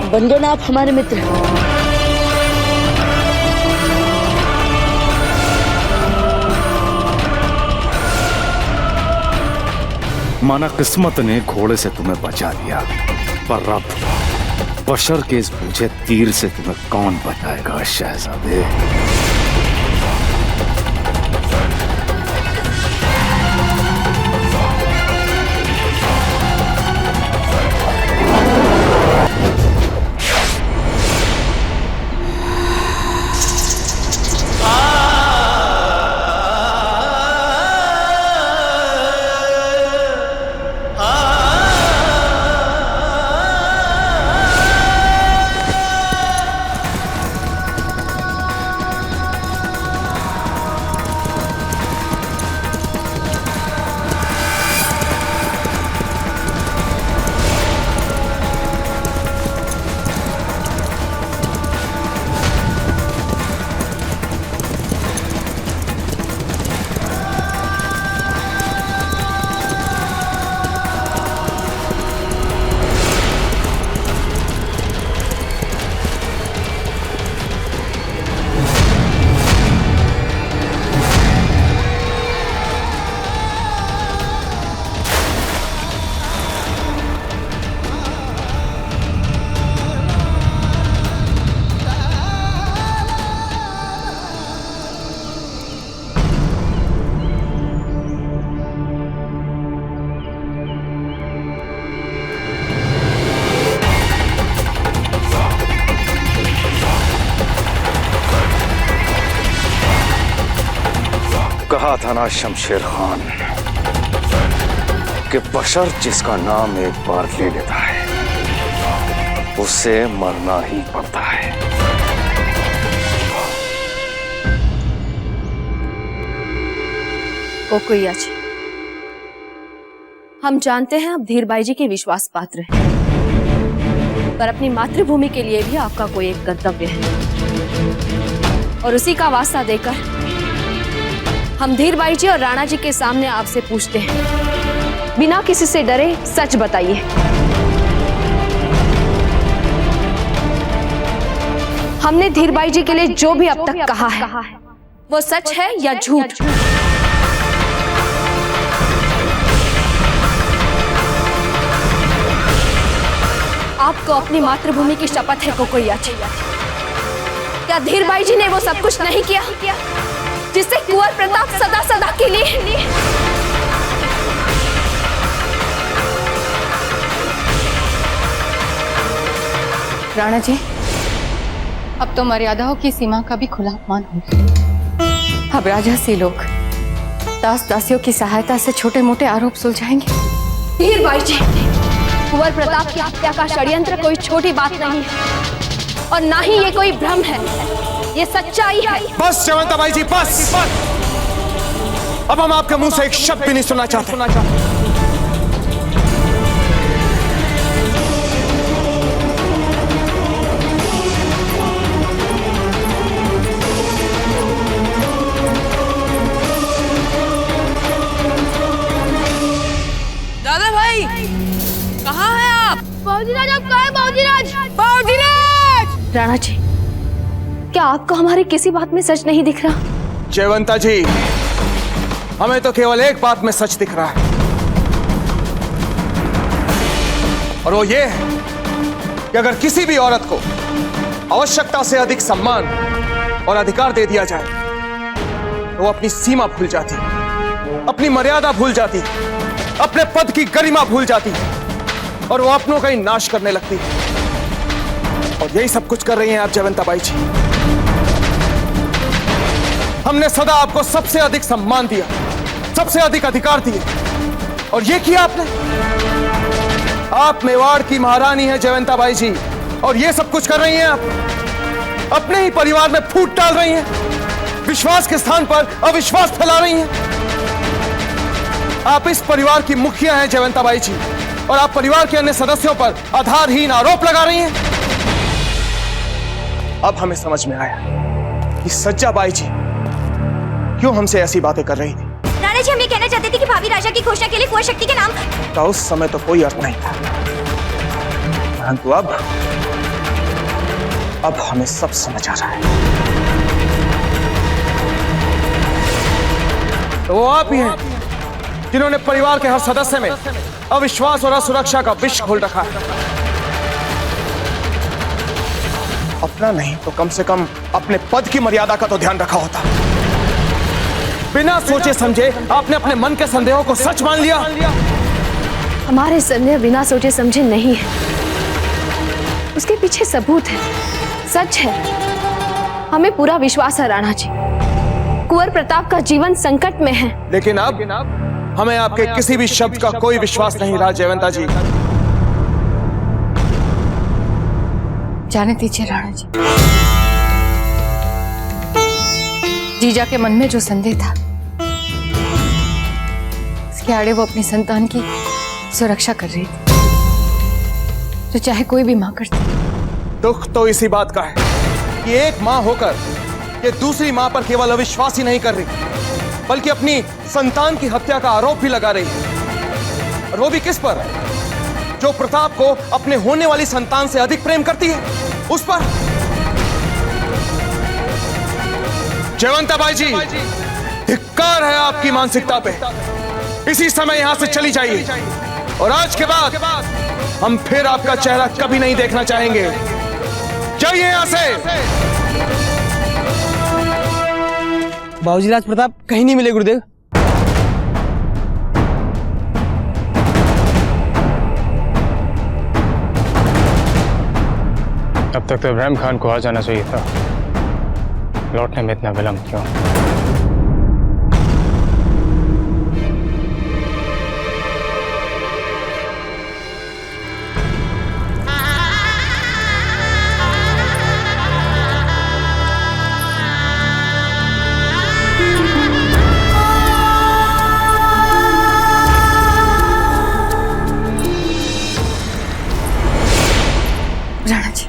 बन गए ना आप हमारे मित्र। माना किस्मत ने घोड़े से तुम्हें बचा लिया, पर अब बशर के इस बूझे तीर से तुम्हें कौन बचाएगा शहजादे? कहा था ना शमशेर खान कि बशर जिसका नाम एक बार ले लेता है उसे मरना ही पड़ता है। कोकोइया जी, हम जानते हैं आप धीरबाई जी के विश्वास पात्र हैं, पर अपनी मातृभूमि के लिए भी आपका कोई एक कर्तव्य है, और उसी का वास्ता देकर हम धीरबाई जी और राणा जी के सामने आपसे पूछते हैं, बिना किसी से डरे सच बताइए। हमने धीरबाई जी के लिए जो भी अब तक कहा है वो सच है या झूठ? आपको अपनी मातृभूमि की शपथ है कोकोइया जी। क्या धीरबाई जी ने वो सब कुछ नहीं किया जिससे कुंवर प्रताप सदा सदा के लिए राणा जी, अब तो मर्यादाओं की सीमा का भी खुला अपमान हो गया। अब राजा से लोग दास दासियों की सहायता से छोटे मोटे आरोप सुलझाएंगे। धीरबाई जी, कुंवर प्रताप की हत्या का षड्यंत्र कोई छोटी बात नहीं है, और ना ही ये कोई भ्रम है, ये सच्चाई है। बस जयवंताबाई जी, बस। अब हम आपके मुंह से एक शब्द भी नहीं सुनना चाहते। दादा भाई, कहाँ हैं आप? बाबूजीराज, आप कहाँ हैं? बाबूजीराज, बाबूजीराज! राणा जी, क्या आपको हमारी किसी बात में सच नहीं दिख रहा? जयवंता जी, हमें तो केवल एक बात में सच दिख रहा है, और वो ये है कि अगर किसी भी औरत को आवश्यकता से अधिक सम्मान और अधिकार दे दिया जाए तो वो अपनी सीमा भूल जाती, अपनी मर्यादा भूल जाती, अपने पद की गरिमा भूल जाती, और वो अपनों का ही नाश करने लगती। और यही सब कुछ कर रही हैं आप जयवंताबाई जी। हमने सदा आपको सबसे अधिक सम्मान दिया, सबसे अधिक अधिकार दिए, और ये किया आपने। आप मेवाड़ की महारानी हैं जयवंताबाई जी, और ये सब कुछ कर रही हैं आप। अपने ही परिवार में फूट डाल रही हैं, विश्वास के स्थान पर अविश्वास फैला रही हैं। आप इस परिवार की मुखिया हैं जयवंताबाई जी, और आप परिवार के अन्य सदस्यों पर आधारहीन आरोप लगा रही हैं। अब हमें समझ में आया कि सज्जाबाई जी क्यों हमसे ऐसी बातें कर रही थी। राणा जी, हम ये कहना चाहते थे कि भावी राजा की घोषणा के लिए कुंवर शक्ति के नाम का उस समय तो कोई अर्थ नहीं था, परंतु अब अब हमें सब समझ आ रहा है। तो वो आप ही हैं जिन्होंने परिवार के हर सदस्य में अविश्वास और असुरक्षा का विष घोल रखा है। अपना नहीं तो कम से कम अपने पद की मर्यादा का तो ध्यान रखा होता। बिना सोचे समझे आपने अपने मन के संदेहों को सच मान लिया। हमारे संदेह बिना सोचे समझे नहीं है, उसके पीछे सबूत है, सच है। हमें पूरा विश्वास है राणा जी, कुंवर प्रताप का जीवन संकट में है। लेकिन अब हमें आपके किसी भी शब्द का कोई विश्वास नहीं रहा जयवंता जी। जाने दीजिए राणा जी, जीजा के मन में जो संदेह था उसके आड़े वो अपनी संतान की सुरक्षा कर रही थी, जो चाहे कोई भी मां करती। दुख तो इसी बात का है कि एक मां होकर ये दूसरी मां पर केवल अविश्वास ही नहीं कर रही, बल्कि अपनी संतान की हत्या का आरोप भी लगा रही है। और वो भी किस पर? जो प्रताप को अपने होने वाली संतान से अधिक प्रेम करती है, उस पर। जयवंता बाई जी, धिक्कार है आपकी मानसिकता पे। इसी समय यहां से चली जाइए और आज के बाद हम फिर आपका चेहरा कभी नहीं देखना चाहेंगे। जाइए यहां से। बाबूजी राज प्रताप कहीं नहीं मिले गुरुदेव। अब तक तो इब्राहिम खान को आ जाना चाहिए था, लौटने में इतना विलंब क्यों? राणा जी,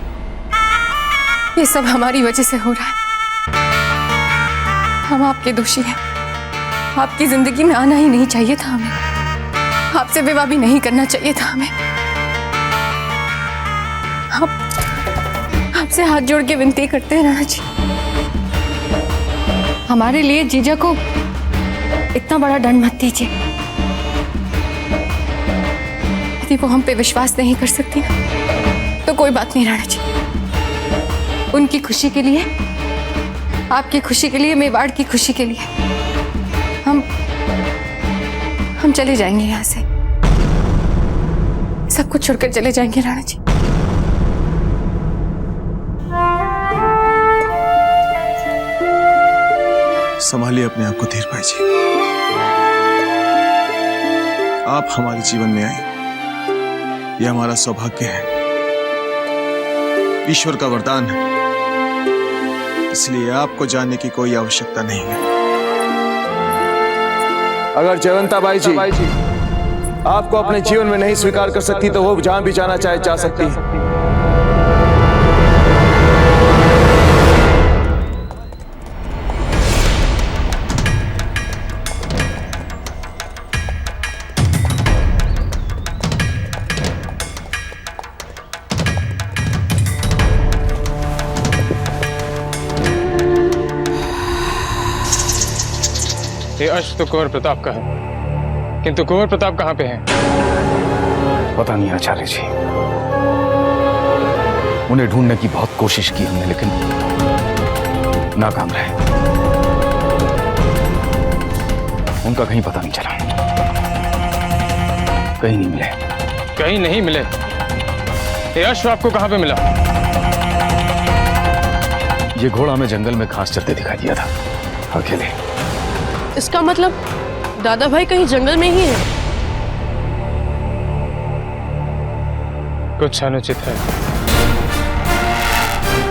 ये सब हमारी वजह से हो रहा है। हम आपके दोषी हैं। आपकी जिंदगी में आना ही नहीं चाहिए था हमें। आपसे विवाह भी नहीं करना चाहिए था हमें। आपसे हाथ जोड़ के विनती करते हैं राणा जी, हमारे लिए जीजा को इतना बड़ा दंड मत दीजिए। यदि वो हम पे विश्वास नहीं कर सकती ना, तो कोई बात नहीं राणा जी। उनकी खुशी के लिए, आपकी खुशी के लिए, मेवाड़ की खुशी के लिए हम चले जाएंगे यहां से। सब कुछ छोड़कर चले जाएंगे राणा जी। संभालिए अपने आप को धीर भाई जी। आप हमारे जीवन में आए, यह हमारा सौभाग्य है, ईश्वर का वरदान है। इसलिए आपको जानने की कोई आवश्यकता नहीं है। अगर जयवंता बाई जी आपको अपने जीवन में नहीं स्वीकार कर सकती, तो वो जहां भी जाना चाहे जा सकती है। ये अश्व तो कुंवर प्रताप का है, किंतु कुंवर प्रताप कहाँ पे हैं? पता नहीं आचार्य जी, उन्हें ढूंढने की बहुत कोशिश की हमने, लेकिन नाकाम रहे। उनका कहीं पता नहीं चला, कहीं नहीं मिले। कहीं नहीं मिले? ये अश्व आपको कहाँ पे मिला? ये घोड़ा हमें जंगल में घास चरते दिखाई दिया था, अकेले। इसका मतलब दादा भाई कहीं जंगल में ही है। कुछ अनुचित है।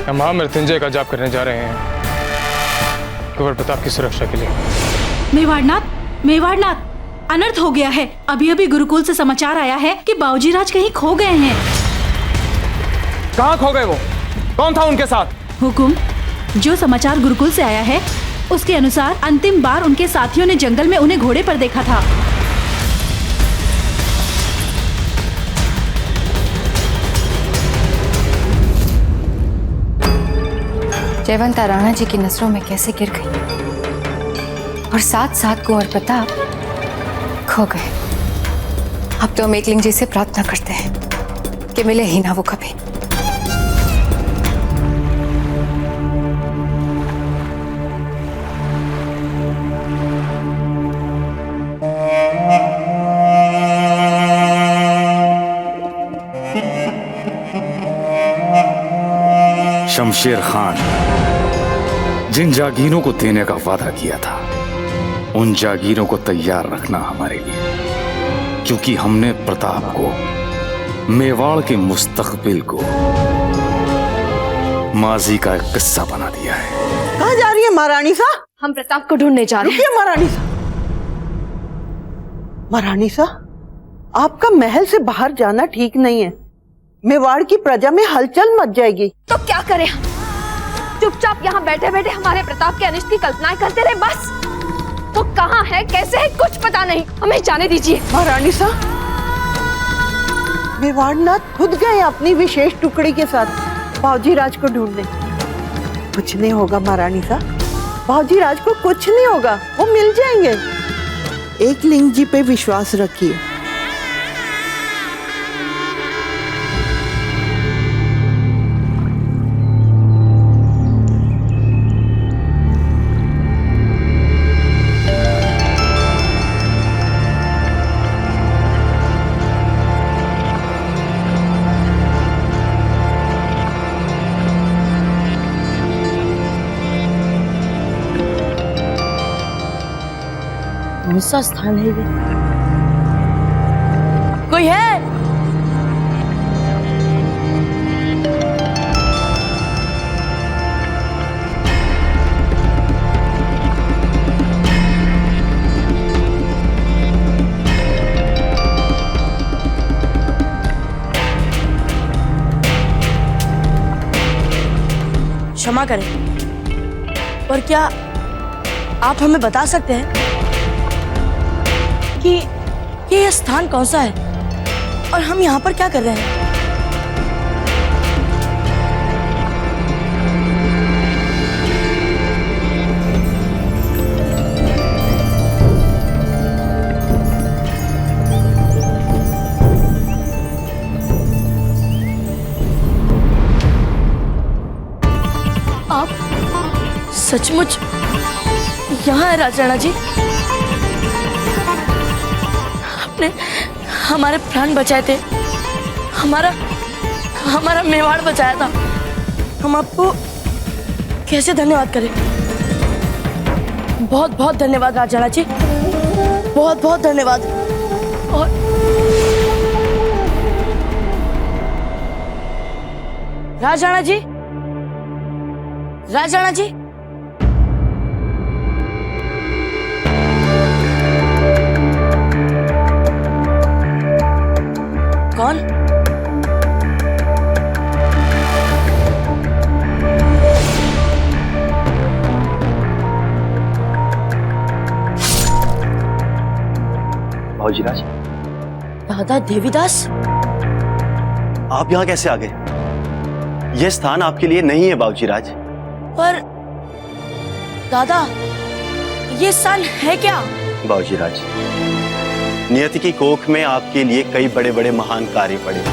हम महामृत्युंजय का जाप करने जा रहे हैं, कुंवर प्रताप की सुरक्षा के लिए। मेवाड़नाथ, अनर्थ हो गया है। अभी अभी गुरुकुल से समाचार आया है कि बाबूजी राज कहीं खो गए हैं। कहाँ खो गए वो? कौन था उनके साथ? हुकुम, जो समाचार गुरुकुल से आया है उसके अनुसार अंतिम बार उनके साथियों ने जंगल में उन्हें घोड़े पर देखा था। जयवंता राणा जी की नजरों में कैसे गिर गई और साथ साथ कुंवर प्रताप खो गए। अब तो हम एकलिंग जी से प्रार्थना करते हैं कि मिले ही ना वो कभी। शमशेर खान जिन जागीरों को देने का वादा किया था उन जागीरों को तैयार रखना हमारे लिए, क्योंकि हमने प्रताप को, मेवाड़ के मुस्तकबिल को माजी का एक किस्सा बना दिया है। कहाँ जा रही है महारानी सा? हम प्रताप को ढूंढने जा रहे हैं। रुकिए महारानी सा। महारानी सा, आपका महल से बाहर जाना ठीक नहीं है। मेवाड़ की प्रजा में हलचल मच जाएगी। तो क्या करें हम? चुपचाप यहाँ बैठे बैठे हमारे प्रताप के अनिष्ट की कल्पनाएं करते रहे बस। वो कहाँ है, कैसे है, कुछ पता नहीं। हमें जाने दीजिए। महारानी सा, मेवाड़नाथ खुद गए अपनी विशेष टुकड़ी के साथ बावजी राज को ढूंढने। कुछ नहीं होगा महारानी सा, बावजी राज को कुछ नहीं होगा, वो मिल जाएंगे। एकलिंग जी पे विश्वास रखिए। कौन सा स्थान है ये? कोई है? क्षमा करें, पर क्या आप हमें बता सकते हैं कि ये स्थान कौन सा है और हम यहाँ पर क्या कर रहे हैं? आप सचमुच यहाँ है राजा राणा जी? आपने हमारे प्राण बचाए थे, हमारा मेवाड़ बचाया था। हम आपको कैसे धन्यवाद करें? बहुत बहुत धन्यवाद राजा राणा जी, बहुत बहुत धन्यवाद। और राजा राणा जी, राजा राणा जी, कौन? बाबूजीराज। दादा देवीदास, आप यहाँ कैसे आ गए? यह स्थान आपके लिए नहीं है बाबूजीराज। पर दादा, ये स्थान है क्या? बाबूजीराज, नियति की कोख में आपके लिए कई बड़े बड़े महान कार्य पड़े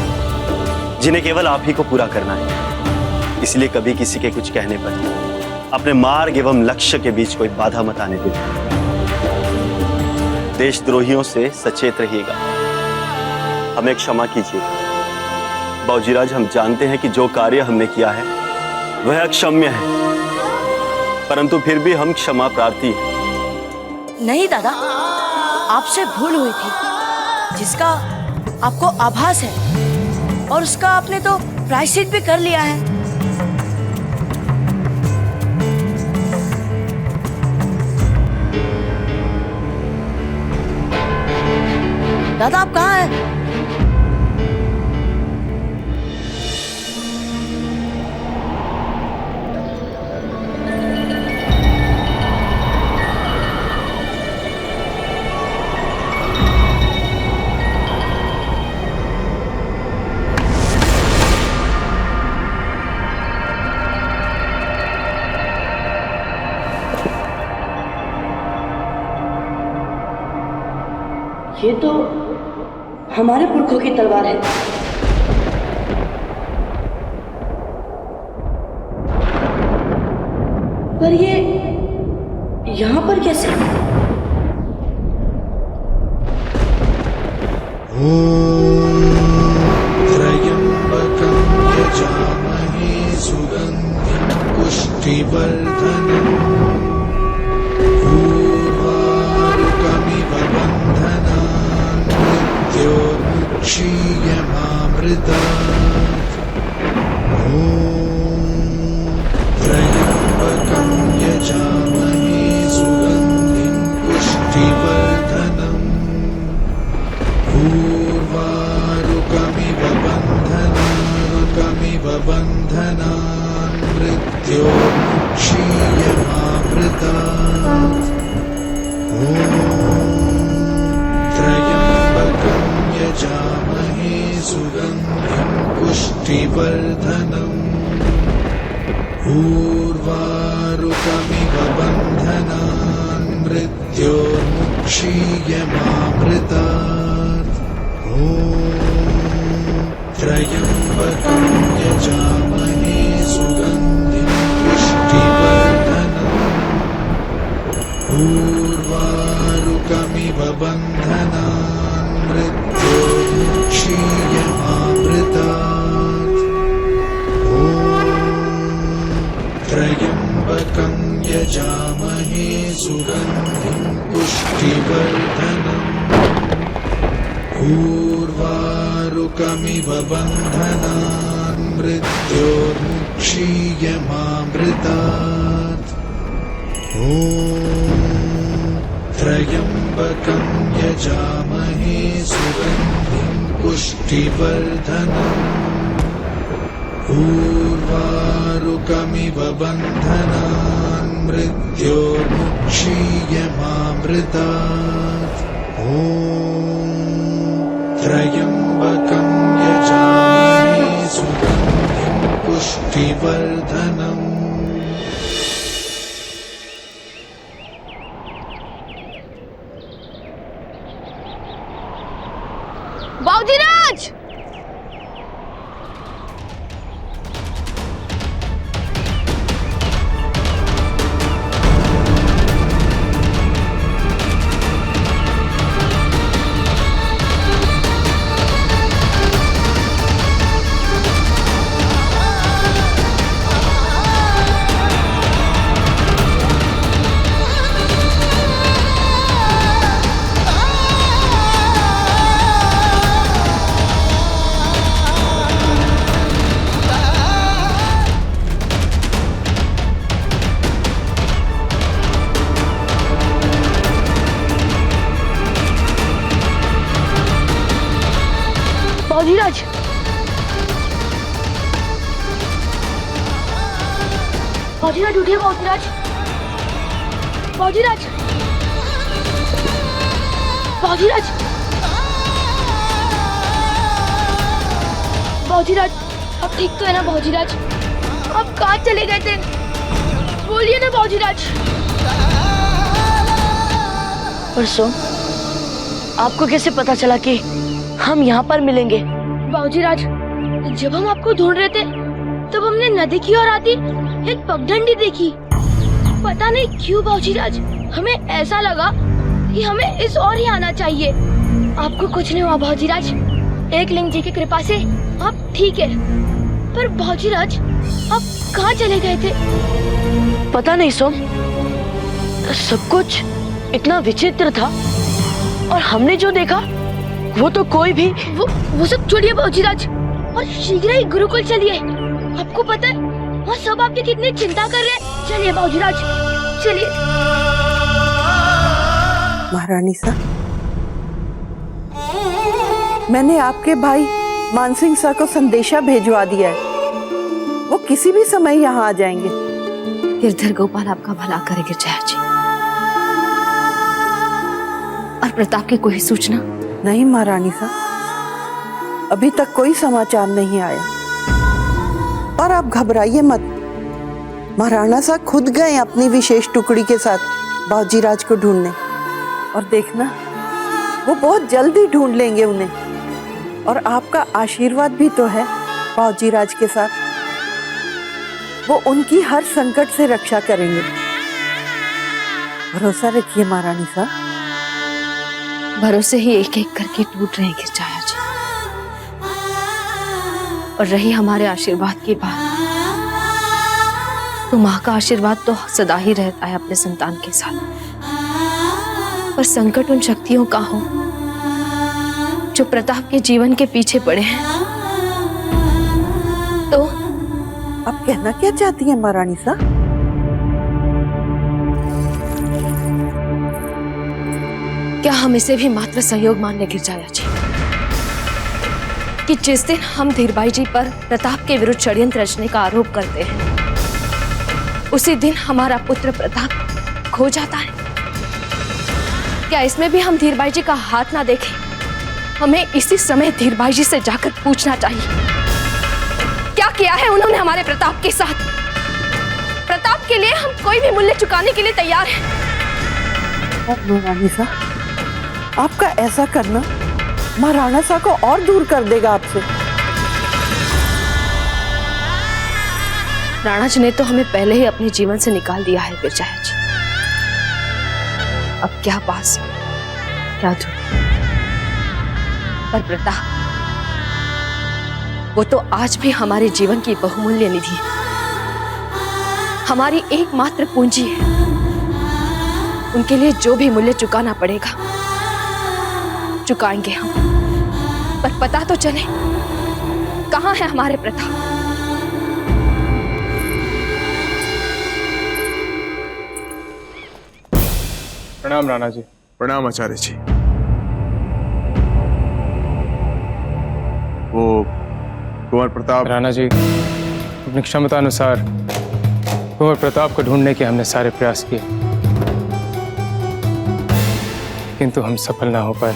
जिन्हें केवल आप ही को पूरा करना है। इसलिए कभी किसी के कुछ कहने पर अपने मार्ग एवं लक्ष्य के बीच कोई बाधा मत आने दें। देशद्रोहियों से सचेत रहिएगा। हमें क्षमा कीजिए बाबूजीराज। हम जानते हैं कि जो कार्य हमने किया है वह अक्षम्य है, परंतु फिर भी हम क्षमा प्रार्थी हैं। नहीं दादा, आपसे भूल हुई थी जिसका आपको आभास है, और उसका आपने तो प्रायश्चित भी कर लिया है। दादा, आप कहाँ हैं? ये तो हमारे पुरखों की तलवार है। पर ये यहाँ पर कैसे? त्र्यम्बकं यजामहे सुगन्धिं पुष्टिवर्धनम् उर्वारुकमिव बन्धनान् मृत्योर्मुक्षीयमामृतात्। ॐ त्र्यम्बकं यजामहे सुगन्धिं पुष्टिवर्धनम् उर्वारुकमिव बन्धनान् मृत्योर्मुक्षीयमामृतात्। ॐ त्र्यम्बकं यजामहे सुगन्धिं पुष्टिवर्धनम् उर्वारुकमिव बन्धनान् मृत्योर्मुक्षीयमामृतात्। ॐ त्र्यम्बकं यजामहे सुगन्धिं पुष्टिवर्धनम् उर्वारुकमिव बन्धनान् मृत्योर्मुक्षीयमामृतात्। ॐ त्र्यम्बकं यजामहे सुगन्धिं पुष्टिवर्धनम् उर्वारुकमिव बन्धनान् मृत्योर्मुक्षीयमामृतात्। ॐ त्र्यम्बकं यजामहे सुगन्धिं पुष्टिवर्धनम् उर्वारुकमिव बन्धनान् मृत्योर्मुक्षीयमामृतात्। ॐ त्र्यम्बकं यजामहे सुगन्धिं पुष्टिवर्धनम्। बाबूजीराज! बाबूजीराज! बाबूजीराज उठिए बाबूजीराज! बाबूजीराज! बाबूजीराज! बाबूजीराज आप ठीक तो है ना बाबूजीराज? आप कहाँ चले गए थे? बोलिए ना बाबूजीराज। परसों आपको कैसे पता चला कि हम यहाँ पर मिलेंगे? बाबूजीराज जब हम आपको ढूंढ रहे थे तब हमने नदी की ओर आती एक पगडंडी देखी। पता नहीं क्यों बाबूजीराज हमें ऐसा लगा कि हमें इस ओर ही आना चाहिए। आपको कुछ नहीं हुआ बाबूजीराज, एक लिंग जी की कृपा से आप ठीक है। पर बाबूजीराज आप कहाँ चले गए थे? पता नहीं सोम, सब कुछ इतना विचित्र था और हमने जो देखा वो तो कोई भी वो सब छोड़िए बाबूजीराज और शीघ्र ही गुरुकुल चलिए। आपको पता है वहाँ सब आपकी कितनी चिंता कर रहे हैं। चलिए बाबूजीराज चलिए। महारानी साहब, मैंने आपके भाई मानसिंह साहब को संदेशा भेजवा दिया है। वो किसी भी समय यहाँ आ जाएंगे। गिरधर गोपाल आपका भला करे गिरजाया जी। और प्रताप की कोई सूचना? नहीं महारानी साहब, अभी तक कोई समाचार नहीं आया। और आप घबराइए मत, महाराणा साहब खुद गए अपनी विशेष टुकड़ी के साथ बाबूजीराज को ढूंढने। और देखना वो बहुत जल्दी ढूंढ लेंगे उन्हें। और आपका आशीर्वाद भी तो है बाबूजी राज के साथ, वो उनकी हर संकट से रक्षा करेंगे। भरोसा रखिए महारानी साहब। भरोसे ही एक एक करके टूट रहे हैं गिरजाया जी। और रही हमारे आशीर्वाद की बात, तो माँ का आशीर्वाद तो सदा ही रहता है अपने संतान के साथ। पर संकट उन शक्तियों का हो जो प्रताप के जीवन के पीछे पड़े हैं। तो आप कहना क्या चाहती हैं महारानी साहब? क्या हम इसे भी मात्र संयोग मान ले गिरजाया जी कि जिस दिन हम धीरबाई जी पर प्रताप के विरुद्ध षड्यंत्र रचने का आरोप करते हैं, उसी दिन हमारा पुत्र प्रताप खो जाता है? क्या इसमें भी हम धीरबाई जी का हाथ ना देखें? हमें इसी समय धीरबाई जी से जाकर पूछना चाहिए, क्या किया है उन्होंने हमारे प्रताप के साथ? प्रताप के लिए हम कोई भी मूल्य चुकाने के लिए तैयार हैं। महारानी साहब, आपका ऐसा करना महाराणा साहब को और दूर कर देगा आपसे। राणा जी ने तो हमें पहले ही अपने जीवन से निकाल दिया है गिरजाया जी। अब क्या पास, क्या दूर। पर प्रताप, वो तो आज भी हमारे जीवन की बहुमूल्य निधि है, हमारी एकमात्र पूंजी है। उनके लिए जो भी मूल्य चुकाना पड़ेगा चुकाएंगे हम। पर पता तो चले कहां है हमारे प्रताप। प्रणाम राणा जी। प्रणाम आचार्य जी। वो कुंवर प्रताप। राणा जी, अपनी क्षमता अनुसार कुंवर प्रताप को ढूंढने के हमने सारे प्रयास किए, किंतु हम सफल ना हो पाए।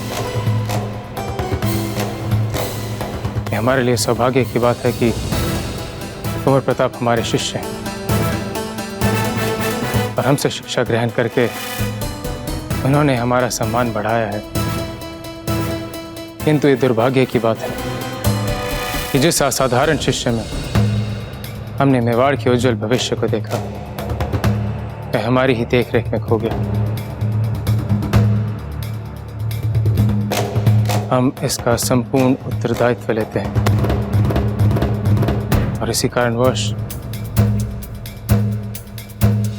ये हमारे लिए सौभाग्य की बात है कि कुंवर प्रताप हमारे शिष्य हैं और हमसे शिक्षा ग्रहण करके उन्होंने हमारा सम्मान बढ़ाया है। किंतु ये दुर्भाग्य की बात है कि जिस असाधारण शिष्य में हमने मेवाड़ के उज्जवल भविष्य को देखा, वह हमारी ही देखरेख में खो गया। हम इसका संपूर्ण उत्तरदायित्व लेते हैं और इसी कारणवश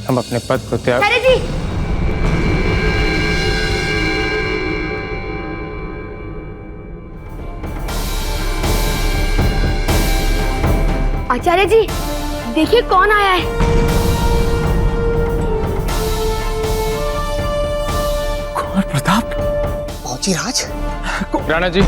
हम अपने पद को त्याग। आचार्य जी, देखिए कौन आया है। कुंवर प्रताप, बाबूजी राज। राणा जी,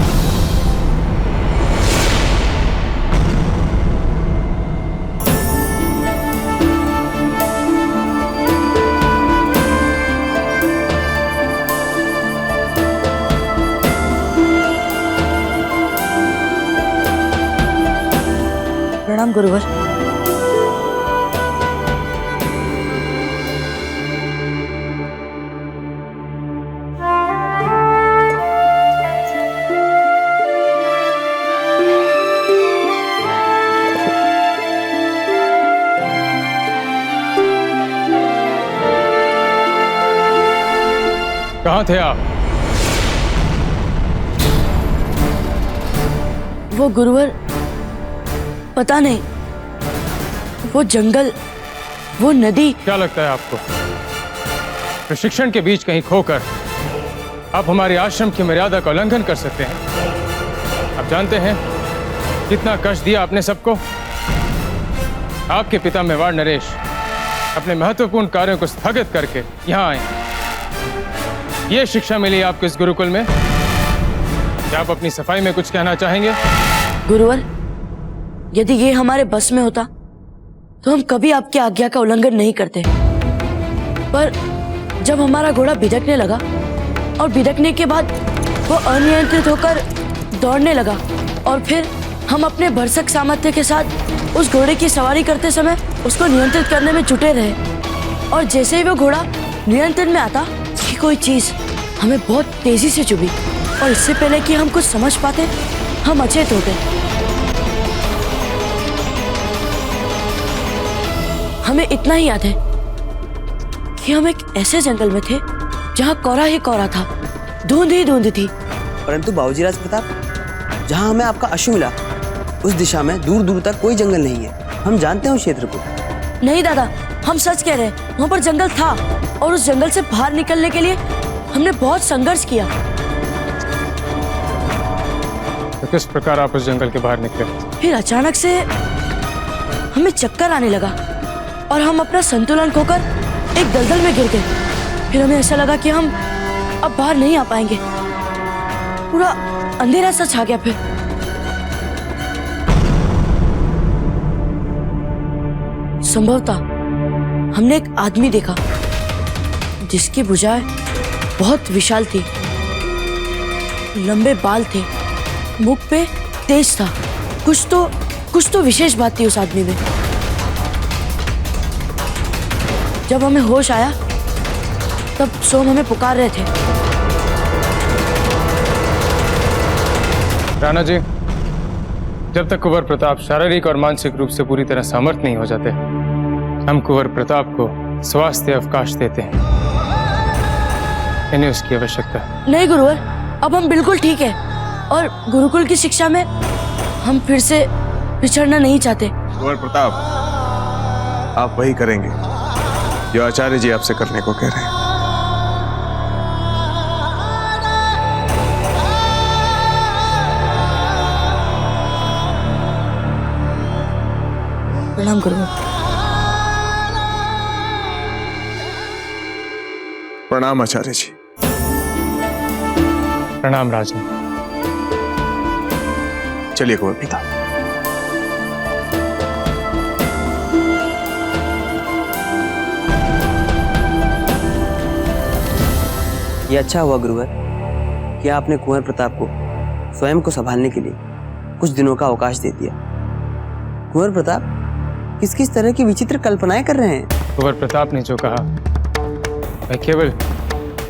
प्रणाम गुरुवर। कहाँ थे आप? वो गुरुवर, पता नहीं, वो जंगल, वो नदी। क्या लगता है आपको प्रशिक्षण के बीच कहीं खोकर आप हमारे आश्रम की मर्यादा का उल्लंघन कर सकते हैं? आप जानते हैं कितना कष्ट दिया आपने सबको। आपके पिता मेवाड़ नरेश अपने महत्वपूर्ण कार्यों को स्थगित करके यहाँ आए। ये शिक्षा मिली आपको इस गुरुकुल में। क्या आप अपनी सफाई में कुछ कहना चाहेंगे? गुरुवर, यदि ये हमारे बस में होता तो हम कभी आपकी आज्ञा का उल्लंघन नहीं करते। पर जब हमारा घोड़ा भिदकने लगा और भिदकने के बाद वो अनियंत्रित होकर दौड़ने लगा और फिर हम अपने भरसक सामर्थ्य के साथ उस घोड़े की सवारी करते समय उसको नियंत्रित करने में जुटे रहे। और जैसे ही वो घोड़ा नियंत्रण में आता कि कोई चीज हमें बहुत तेजी से चुभी और इससे पहले कि हम कुछ समझ पाते हम अचेत हो गए। हमें इतना ही याद है कि हम एक ऐसे जंगल में थे जहाँ कोहरा ही कोहरा था, धुंध ही धुंध थी। परंतु बाबूजी राज प्रताप, जहाँ हमें आपका अश्व मिला उस दिशा में दूर दूर तक कोई जंगल नहीं है। हम जानते हैं उस क्षेत्र को। नहीं दादा, हम सच कह रहे हैं, वहाँ पर जंगल था और उस जंगल से बाहर निकलने के लिए हमने बहुत संघर्ष किया। तो किस प्रकार आप उस जंगल के बाहर निकले? फिर अचानक से हमें चक्कर आने लगा और हम अपना संतुलन खोकर एक दलदल में गिर गए। फिर हमें ऐसा लगा कि हम अब बाहर नहीं आ पाएंगे। पूरा अंधेरा सा छा गया। फिर संभवतः हमने एक आदमी देखा जिसकी भुजाएं बहुत विशाल थी, लंबे बाल थे, मुख पे तेज था। कुछ तो विशेष बात थी उस आदमी में। जब हमें होश आया तब सोम हमें पुकार रहे थे। राणा जी, जब तक कुंवर प्रताप शारीरिक और मानसिक रूप से पूरी तरह समर्थ नहीं हो जाते, हम कुंवर प्रताप को स्वास्थ्य अवकाश देते हैं। इन्हें उसकी आवश्यकता। नहीं गुरुवर, अब हम बिल्कुल ठीक है और गुरुकुल की शिक्षा में हम फिर से पिछड़ना नहीं चाहते। कुंवर प्रताप, आप वही करेंगे जो आचार्य जी आपसे करने को कह रहे हैं। प्रणाम गुरुवर। प्रणाम आचार्य जी। प्रणाम राजन। चलिए कुंवर पिता। ये अच्छा हुआ गुरुवर कि आपने कुंवर प्रताप को स्वयं को संभालने के लिए कुछ दिनों का अवकाश दे दिया। कुंवर प्रताप किस किस तरह की विचित्र कल्पनाएं कर रहे हैं? कुंवर प्रताप ने जो कहा वह केवल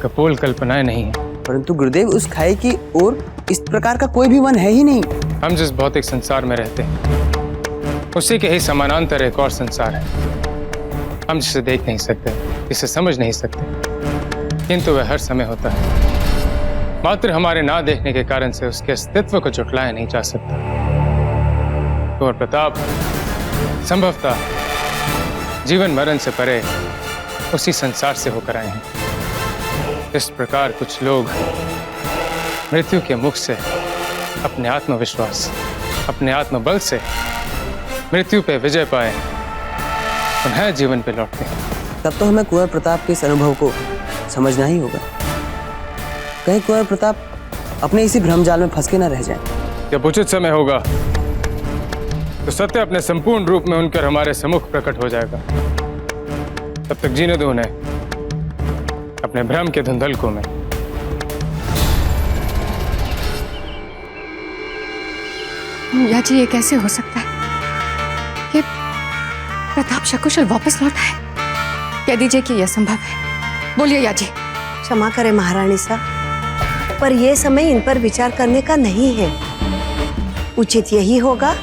कपोल कल्पनाएं नहीं है। परंतु गुरुदेव, उस खाई की ओर इस प्रकार का कोई भी वन है ही नहीं। हम जिस भौतिक संसार में रहते हैं उसी के ही समानांतर एक और संसार है। हम जिसे देख नहीं सकते, जिसे समझ नहीं सकते, किंतु वह हर समय होता है। मात्र हमारे ना देखने के कारण से उसके अस्तित्व को झुठलाया नहीं जा सकता। कुंवर प्रताप संभवतः जीवन मरण से परे उसी संसार से होकर आए हैं। इस प्रकार कुछ लोग मृत्यु के मुख से अपने आत्मविश्वास, अपने आत्मबल से मृत्यु पे विजय पाए पुनः जीवन पे लौटते हैं। तब तो हमें कुंवर प्रताप के इस अनुभव को समझना ही होगा। कहीं कुंवर प्रताप अपने इसी भ्रमजाल में फंस के न रह जाएं। जब उचित समय होगा तो सत्य अपने संपूर्ण रूप में उनकर हमारे सम्मुख प्रकट हो जाएगा। तब तक जीने दो उन्हें अपने भ्रम के धुंधलकों में। या जी, ये कैसे हो सकता है कि प्रताप सकुशल वापस लौट आए? कह दीजिए कि यह संभव है। बोलिए या जी। क्षमा करें महारानी साहब, पर यह समय इन पर विचार करने का नहीं है। उचित यही होगा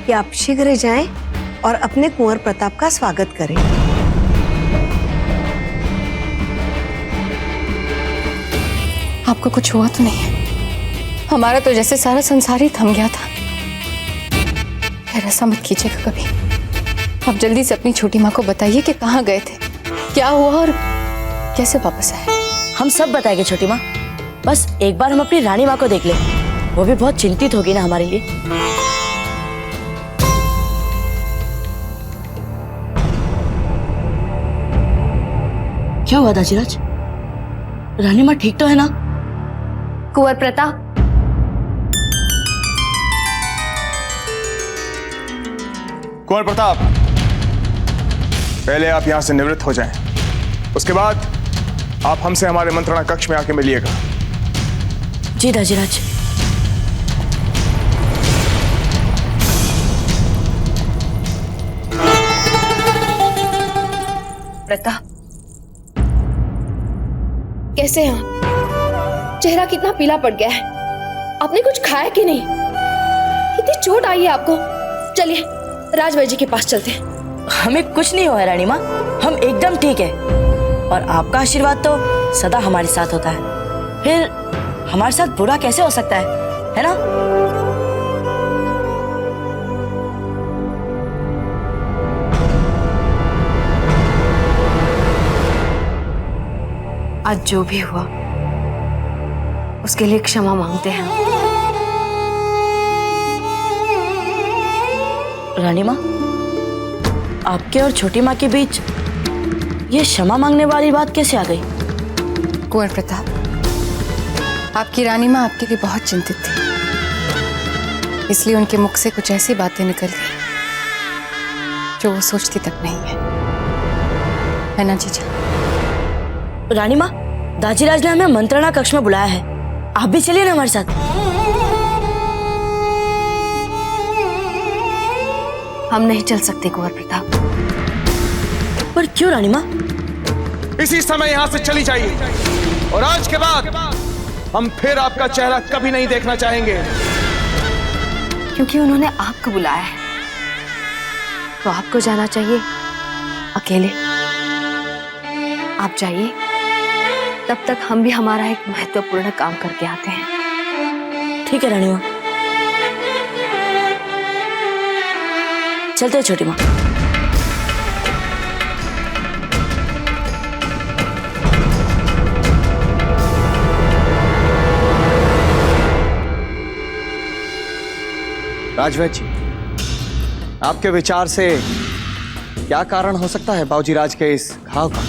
कि आप शीघ्र जाएं और अपने कुंवर प्रताप का स्वागत करें। आपको कुछ हुआ तो नहीं है? हमारा तो जैसे सारा संसार ही थम गया था। ऐसा मत कीजिएगा कभी। आप जल्दी से अपनी छोटी माँ को बताइए कि कहाँ गए थे, क्या हुआ और कैसे वापस आए। हम सब बताएंगे छोटी माँ, बस एक बार हम अपनी रानी माँ को देख ले। वो भी बहुत चिंतित होगी ना हमारे लिए। क्या हुआ दाजीराज? रानी माँ ठीक तो है ना? कुंवर प्रताप, कुंवर प्रताप, पहले आप यहां से निवृत्त हो जाएं। उसके बाद आप हमसे हमारे मंत्रणा कक्ष में आके मिलिएगा। जी दाजीराज। प्रताप कैसे हैं आप? चेहरा कितना पीला पड़ गया है। आपने कुछ खाया कि नहीं? इतनी चोट आई है आपको। चलिए राजभाई जी के पास चलते हैं। हमें कुछ नहीं हुआ है रानी माँ, हम एकदम ठीक है। और आपका आशीर्वाद तो सदा हमारे साथ होता है, फिर हमारे साथ बुरा कैसे हो सकता है ना? आज जो भी हुआ उसके लिए क्षमा मांगते हैं। रानी माँ, आपके और छोटी माँ के बीच ये क्षमा मांगने वाली बात कैसे आ गई? कुंवर प्रताप, आपकी रानी माँ आपके लिए बहुत चिंतित थी, इसलिए उनके मुख से कुछ ऐसी बातें निकल गई जो वो सोचती तक नहीं है ना जीजा? रानी माँ, दाजीराज ने हमें मंत्रणा कक्ष में बुलाया है, आप भी चलिए ना हमारे साथ। हम नहीं चल सकते कुंवर प्रताप। पर क्यों रानी माँ? इसी समय यहाँ से चली जाइए, और आज के बाद हम फिर आपका चेहरा कभी नहीं देखना चाहेंगे। क्योंकि उन्होंने आपको बुलाया है तो आपको जाना चाहिए अकेले। आप जाइए, तब तक हम भी हमारा एक महत्वपूर्ण काम करके आते हैं। ठीक है रानी माँ, चलते हैं छोटी माँ। राजवैद्य जी, आपके विचार से क्या कारण हो सकता है बाबूजी राज के इस घाव का?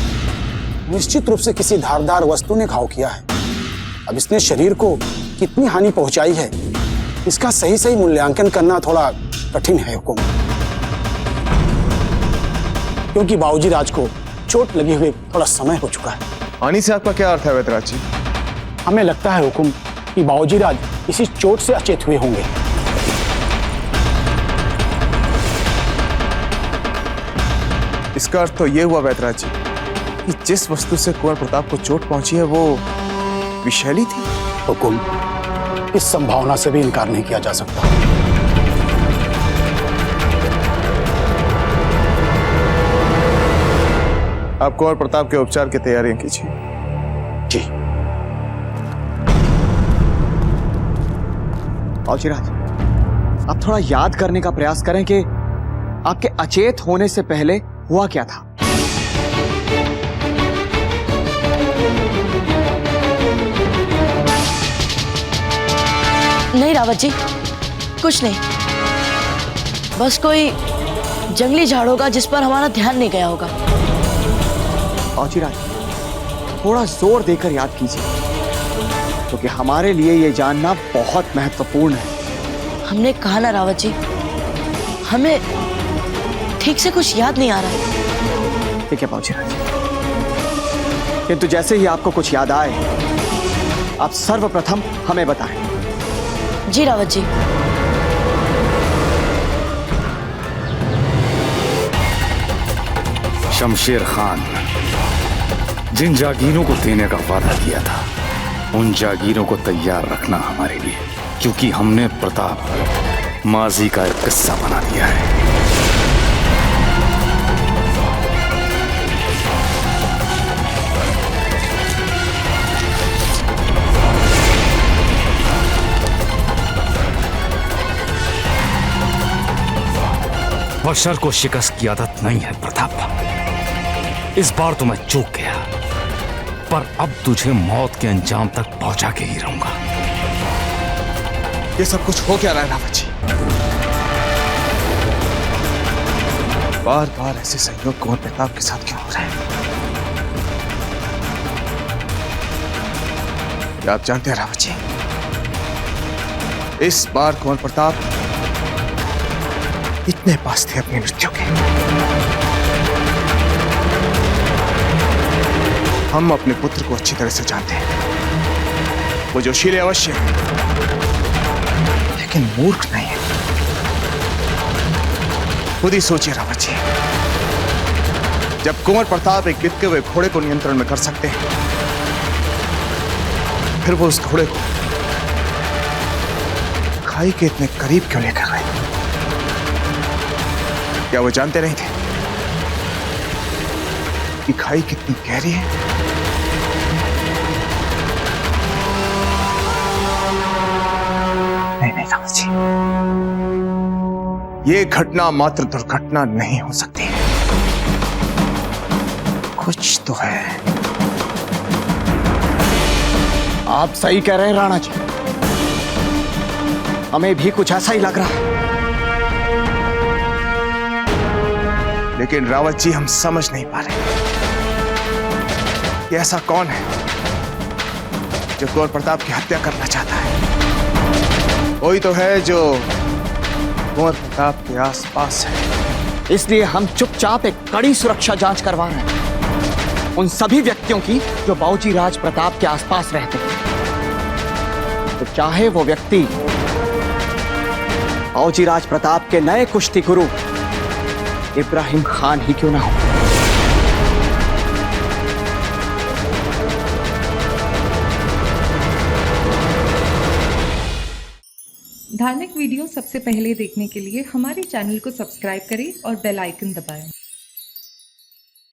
निश्चित रूप से किसी धारदार वस्तु ने घाव किया है। अब इसने शरीर को कितनी हानि पहुंचाई है, इसका सही सही मूल्यांकन करना थोड़ा कठिन है हुकुम, क्योंकि बाबूजी राज को चोट लगी हुई थोड़ा समय हो चुका है। हानि से आपका क्या अर्थ है वैद्यराज जी? हमें लगता है हुकुम कि बाबूजी राज इसी चोट से अचेत हुए होंगे। इसका अर्थ तो ये हुआ वैद्यराज जी कि जिस वस्तु से कुंवर प्रताप को चोट पहुंची है वो विषैली थी। हुकुम, इस संभावना से भी इनकार नहीं किया जा सकता। आप कुंवर प्रताप के उपचार की तैयारियां कीजिए। जी। बाबूजीराज, आप थोड़ा याद करने का प्रयास करें कि आपके अचेत होने से पहले हुआ क्या था। नहीं रावत जी, कुछ नहीं, बस कोई जंगली झाड़ होगा जिस पर हमारा ध्यान नहीं गया होगा। बाबूजीराज, थोड़ा जोर देकर याद कीजिए, क्योंकि हमारे लिए ये जानना बहुत महत्वपूर्ण है। हमने कहा ना रावत जी, हमें ठीक से कुछ याद नहीं आ रहा है। ठीक है बाबूजीराज, किंतु जैसे ही आपको कुछ याद आए, आप सर्वप्रथम हमें बताएं। जी रावत जी। शमशेर खान जिन जागीरों को देने का वादा किया था, उन जागीरों को तैयार रखना हमारे लिए, क्योंकि हमने प्रताप माजी का एक किस्सा बना दिया है। बशर को शिकस्त की आदत नहीं है प्रताप। इस बार तो मैं चूक गया, पर अब तुझे मौत के अंजाम तक पहुंचा के ही रहूंगा। ये सब कुछ हो क्या रहा है रावत जी? बार बार ऐसे संयोग कुंवर प्रताप के साथ क्यों हो रहे हैं? आप जानते हैं रावत जी, इस बार कुंवर प्रताप इतने पास थे अपनी मृत्यु के। हम अपने पुत्र को अच्छी तरह से जानते हैं, वो जोशीले अवश्य है, लेकिन मूर्ख नहीं है। खुद ही सोचिए रावत जी, जब कुंवर प्रताप एक बिकते हुए घोड़े को नियंत्रण में कर सकते हैं, आखिर वो उस घोड़े को खाई के इतने करीब क्यों लेकर गए? क्या वो जानते नहीं थे कि खाई कितनी गहरी है? नहीं रावत जी, ये घटना मात्र दुर्घटना नहीं हो सकती। कुछ तो है। आप सही कह रहे हैं राणा जी, हमें भी कुछ ऐसा ही लग रहा है। लेकिन रावत जी, हम समझ नहीं पा रहे कि ऐसा कौन है जो कुंवर प्रताप की हत्या करना चाहता है। कोई तो है जो कुंवर प्रताप के आसपास है। इसलिए हम चुपचाप एक कड़ी सुरक्षा जांच करवा रहे हैं उन सभी व्यक्तियों की जो बाबूजी राज प्रताप के आसपास रहते हैं। तो चाहे वो व्यक्ति बाबूजी राज प्रताप के नए कुश्ती गुरु इब्राहिम खान ही क्यों ना हो। धार्मिक वीडियो सबसे पहले देखने के लिए हमारे चैनल को सब्सक्राइब करें और बेल आइकन दबाएं।